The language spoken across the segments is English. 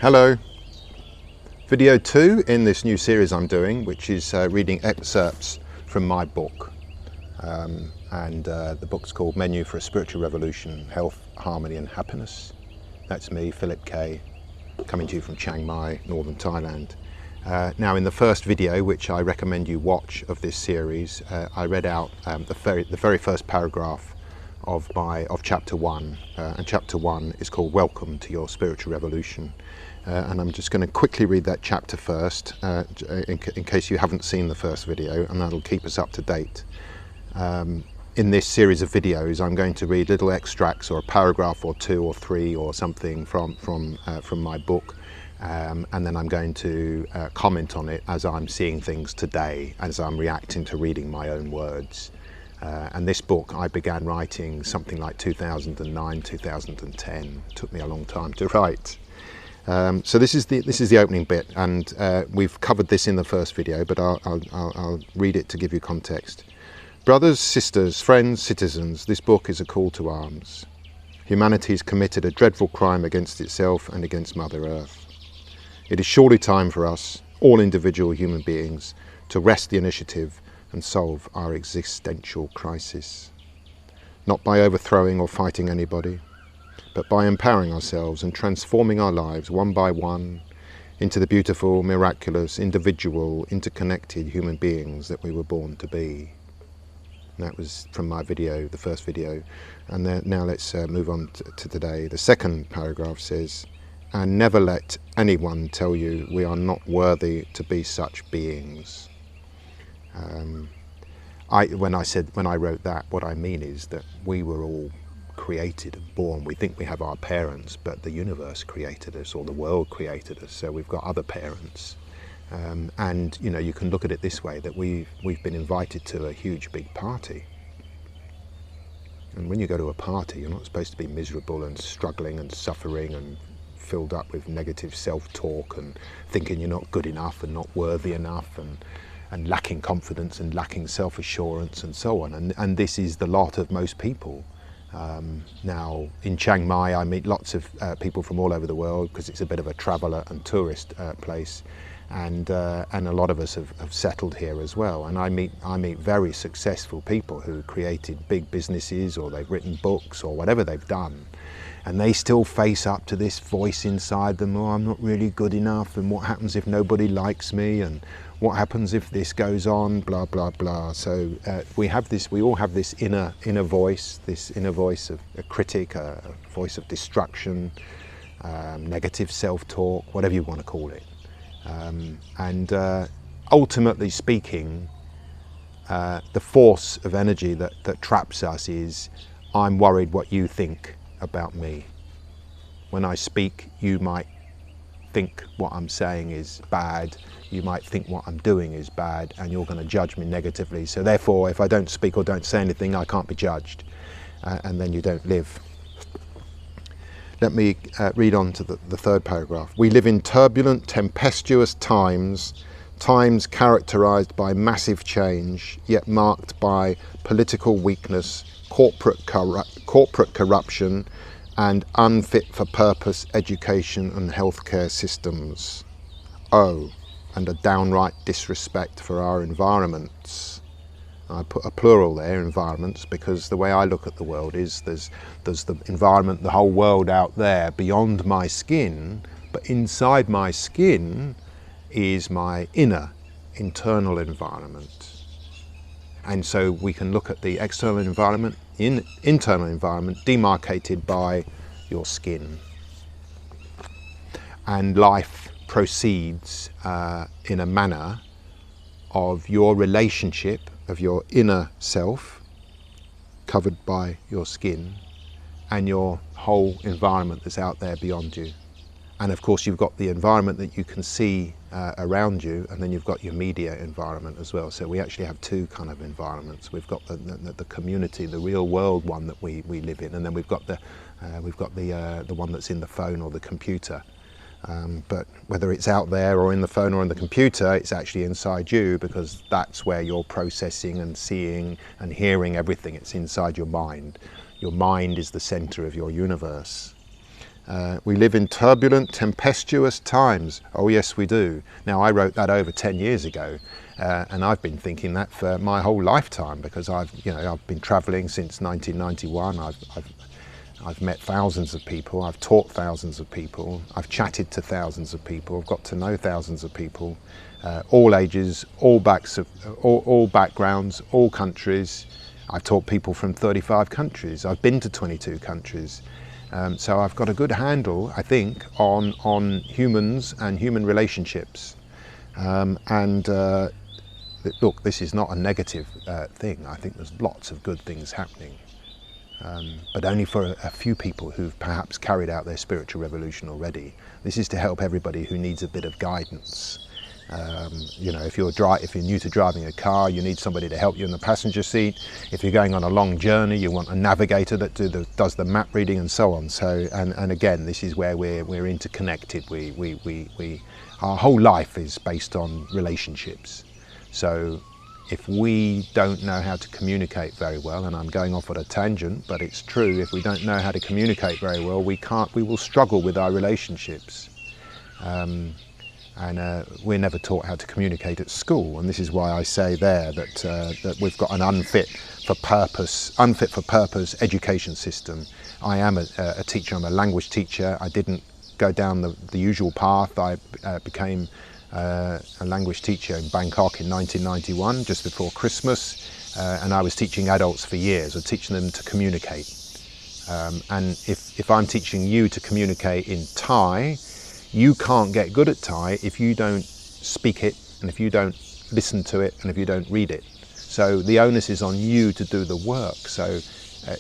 Hello. Video 2 in this new series I'm doing, which is reading excerpts from my book. The book's called Menu for a Spiritual Revolution, Health, Harmony and Happiness. That's me, Philip K, coming to you from Chiang Mai, northern Thailand. Now in the first video, which I recommend you watch of this series, I read out the very first paragraph of chapter 1, and chapter 1 is called Welcome to Your Spiritual Revolution. And I'm just going to quickly read that chapter first, in case you haven't seen the first video, and that'll keep us up to date. In this series of videos, I'm going to read little extracts or a paragraph or 2 or 3 or something from my book, and then I'm going to comment on it as I'm seeing things today, as I'm reacting to reading my own words. And this book I began writing something like 2009, 2010. It took me a long time to write. So this is the opening bit, and we've covered this in the first video, but I'll read it to give you context. Brothers, sisters, friends, citizens, this book is a call to arms. Humanity has committed a dreadful crime against itself and against Mother Earth. It is surely time for us, all individual human beings, to wrest the initiative and solve our existential crisis. Not by overthrowing or fighting anybody, but by empowering ourselves and transforming our lives one by one into the beautiful, miraculous, individual, interconnected human beings that we were born to be. And that was from my video, the first video. And now let's move on to today. The second paragraph says, "And never let anyone tell you we are not worthy to be such beings." When I wrote that, what I mean is that we were all created and born. We think we have our parents, but the universe created us, or the world created us, so we've got other parents. And you know, you can look at it this way, that we've been invited to a huge big party. And when you go to a party, you're not supposed to be miserable and struggling and suffering and filled up with negative self-talk and thinking you're not good enough and not worthy enough and lacking confidence and lacking self-assurance and so on. And this is the lot of most people. Now in Chiang Mai I meet lots of people from all over the world, because it's a bit of a traveller and tourist place, and a lot of us have settled here as well. And I meet very successful people who created big businesses, or they've written books, or whatever they've done, and they still face up to this voice inside them, oh, I'm not really good enough, and what happens if nobody likes me, and what happens if this goes on, blah blah blah. So we all have this inner voice, of a critic, a voice of destruction, negative self-talk, whatever you want to call it. Ultimately speaking, the force of energy that traps us is, I'm worried what you think about me. When I speak, you might think what I'm saying is bad, you might think what I'm doing is bad, and you're going to judge me negatively. So therefore, if I don't speak or don't say anything, I can't be judged, and then you don't live. Let me read on to the third paragraph. We live in turbulent, tempestuous times characterized by massive change, yet marked by political weakness, corporate corruption, and unfit for purpose education and healthcare systems. Oh, and a downright disrespect for our environments. I put a plural there, environments, because the way I look at the world is there's the environment, the whole world out there beyond my skin, but inside my skin is my internal environment. And so we can look at the external environment, internal environment, demarcated by your skin. And life proceeds in a manner of your relationship, of your inner self, covered by your skin, and your whole environment that's out there beyond you. And of course you've got the environment that you can see around you, and then you've got your media environment as well. So we actually have two kind of environments. We've got the community, the real world one that we live in, and then we've got the one that's in the phone or the computer. But whether it's out there or in the phone or in the computer, it's actually inside you, because that's where you're processing and seeing and hearing everything. It's inside your mind. Your mind is the center of your universe. We live in turbulent, tempestuous times. Oh yes, we do. Now, I wrote that over 10 years ago, and I've been thinking that for my whole lifetime, because I've been traveling since 1991. I've met thousands of people. I've taught thousands of people. I've chatted to thousands of people. I've got to know thousands of people, all ages, all backgrounds, all countries. I've taught people from 35 countries. I've been to 22 countries. So I've got a good handle, I think, on humans and human relationships. Look, this is not a negative thing. I think there's lots of good things happening, but only for a few people who've perhaps carried out their spiritual revolution already. This is to help everybody who needs a bit of guidance. If you're new to driving a car, you need somebody to help you in the passenger seat. If you're going on a long journey, you want a navigator that does the map reading and so on. So, and again, this is where we're interconnected. Our whole life is based on relationships. So if we don't know how to communicate very well, and I'm going off on a tangent, but it's true, if we don't know how to communicate very well, we will struggle with our relationships. We're never taught how to communicate at school, and this is why I say there that we've got an unfit for purpose education system. I am a teacher. I'm a language teacher. I didn't go down the usual path. I became a language teacher in Bangkok in 1991, just before Christmas, and I was teaching adults for years. I was teaching them to communicate, and if I'm teaching you to communicate in Thai, you can't get good at Thai if you don't speak it, and if you don't listen to it, and if you don't read it. So the onus is on you to do the work. So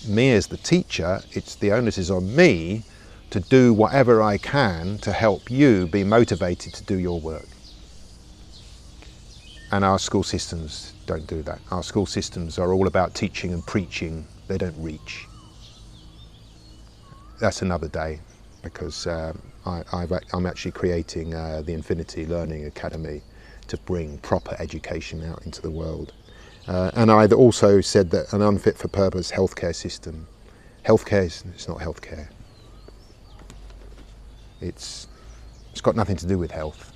me as the teacher, the onus is on me to do whatever I can to help you be motivated to do your work. And our school systems don't do that. Our school systems are all about teaching and preaching. They don't reach. That's another day, because I'm actually creating the Infinity Learning Academy to bring proper education out into the world. And I also said that an unfit for purpose healthcare system. Healthcare it's not healthcare. It's got nothing to do with health.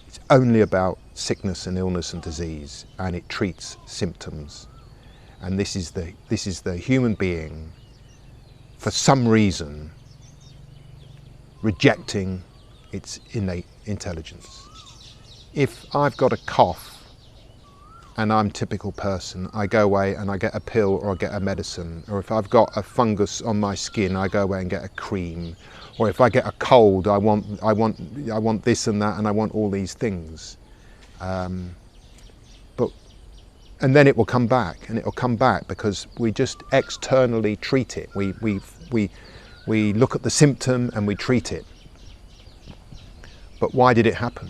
It's only about sickness and illness and disease, and it treats symptoms. And this is the human being, for some reason, rejecting its innate intelligence. If I've got a cough and I'm a typical person, I go away and I get a pill or I get a medicine. Or if I've got a fungus on my skin, I go away and get a cream. Or if I get a cold, I want this and that, and I want all these things. And then it will come back, and it will come back because we just externally treat it. We look at the symptom and we treat it. But why did it happen?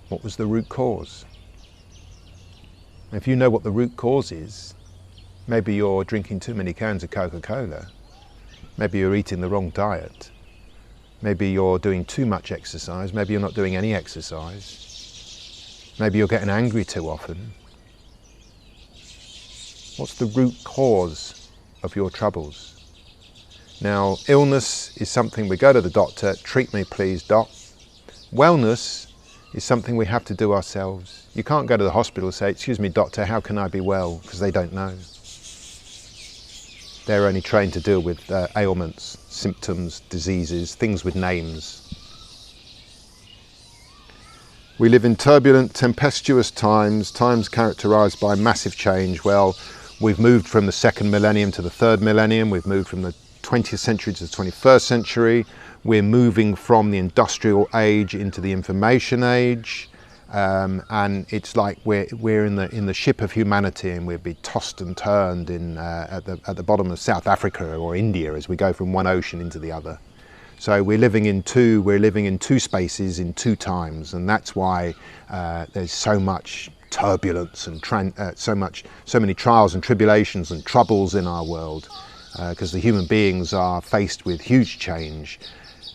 What was the root cause? If you know what the root cause is, maybe you're drinking too many cans of Coca-Cola. Maybe you're eating the wrong diet. Maybe you're doing too much exercise. Maybe you're not doing any exercise. Maybe you're getting angry too often. What's the root cause of your troubles? Now, illness is something we go to the doctor, treat me please, doc. Wellness is something we have to do ourselves. You can't go to the hospital and say, excuse me doctor, how can I be well? Because they don't know. They're only trained to deal with ailments, symptoms, diseases, things with names. We live in turbulent, tempestuous times characterized by massive change. Well, we've moved from the second millennium to the third millennium. We've moved from the 20th century to the 21st century. We're moving from the industrial age into the information age. And it's like we're in the ship of humanity, and we'll be tossed and turned at the bottom of South Africa or India as we go from one ocean into the other. So we're living in two spaces in two times, and that's why there's so much turbulence and so many trials and tribulations and troubles in our world, because the human beings are faced with huge change.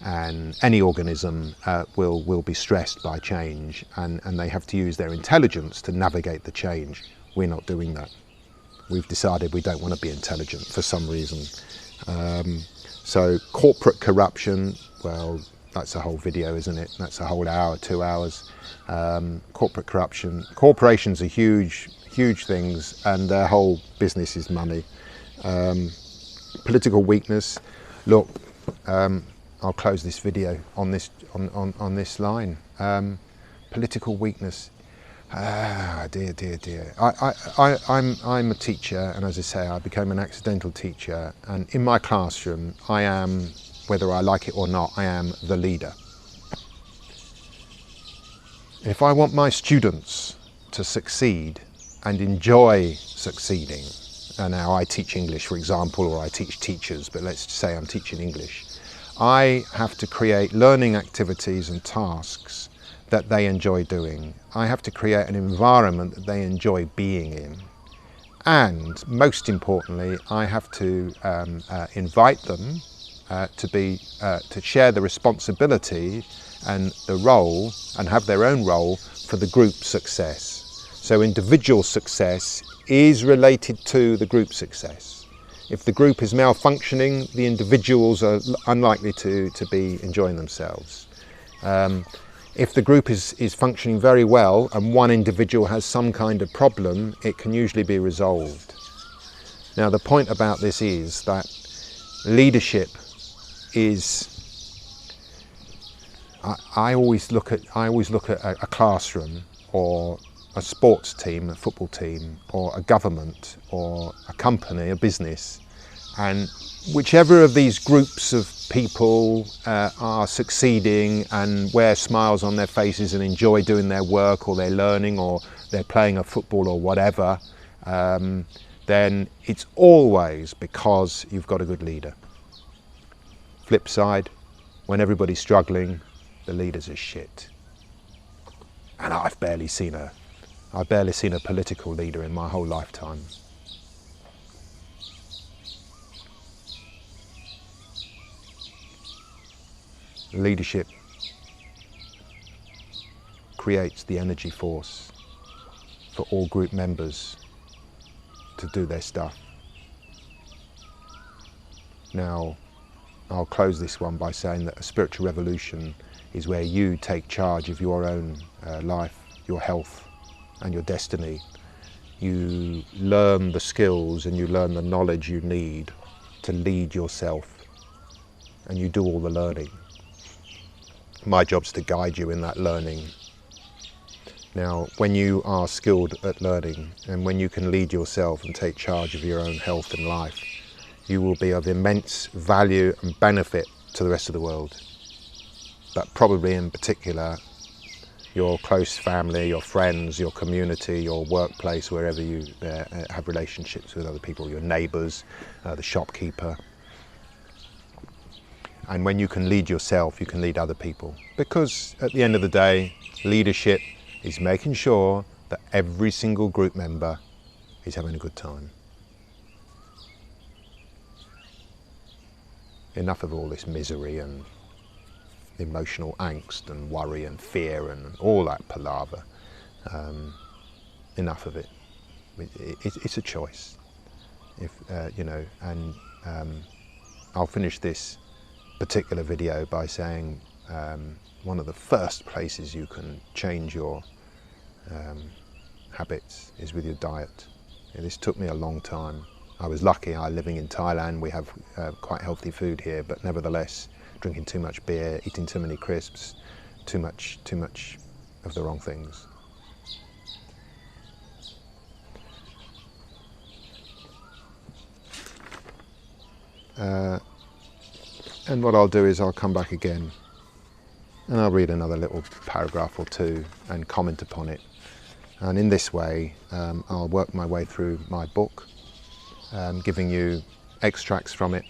And any organism will be stressed by change, and they have to use their intelligence to navigate the change. We're not doing that. We've decided we don't want to be intelligent for some reason. So corporate corruption, well, that's a whole video, isn't it? That's a whole hour, 2 hours. Corporate corruption. Corporations are huge things, and their whole business is money. Political weakness. Look, I'll close this video on this line. Political weakness. Dear. I'm a teacher, and as I say, I became an accidental teacher, and in my classroom I am, whether I like it or not, I am the leader. If I want my students to succeed and enjoy succeeding, and now I teach English, for example, or I teach teachers, but let's say I'm teaching English, I have to create learning activities and tasks that they enjoy doing. I have to create an environment that they enjoy being in. And most importantly, I have to invite them to share the responsibility and the role, and have their own role for the group success. So individual success is related to the group success. If the group is malfunctioning, the individuals are unlikely to be enjoying themselves. If the group is functioning very well and one individual has some kind of problem, it can usually be resolved. Now the point about this is that leadership is, I always look at a classroom, or a sports team, a football team, or a government, or a company, a business, and whichever of these groups of people are succeeding and wear smiles on their faces and enjoy doing their work, or they're learning, or they're playing a football or whatever, then it's always because you've got a good leader. Flip side, when everybody's struggling, the leaders are shit. And I've barely seen a political leader in my whole lifetime. Leadership creates the energy force for all group members to do their stuff. Now, I'll close this one by saying that a spiritual revolution is where you take charge of your own life, your health and your destiny. You learn the skills and you learn the knowledge you need to lead yourself, and you do all the learning. My job's to guide you in that learning. Now, when you are skilled at learning, and when you can lead yourself and take charge of your own health and life, you will be of immense value and benefit to the rest of the world. But probably in particular, your close family, your friends, your community, your workplace, wherever you have relationships with other people, your neighbours, the shopkeeper. And when you can lead yourself, you can lead other people. Because at the end of the day, leadership is making sure that every single group member is having a good time. Enough of all this misery and emotional angst and worry and fear and all that palaver. Enough of it. It's a choice. I'll finish this particular video by saying one of the first places you can change your habits is with your diet. This took me a long time. I was lucky. I'm living in Thailand. We have quite healthy food here, but nevertheless, drinking too much beer, eating too many crisps, too much of the wrong things. And what I'll do is I'll come back again and I'll read another little paragraph or two and comment upon it. And in this way, I'll work my way through my book, giving you extracts from it,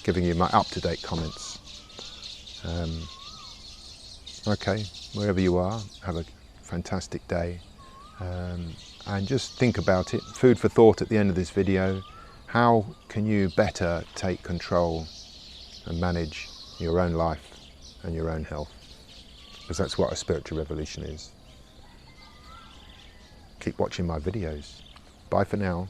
giving you my up-to-date comments. Okay, wherever you are, have a fantastic day. And just think about it, food for thought at the end of this video. How can you better take control and manage your own life and your own health? Because that's what a spiritual revolution is. Keep watching my videos. Bye for now.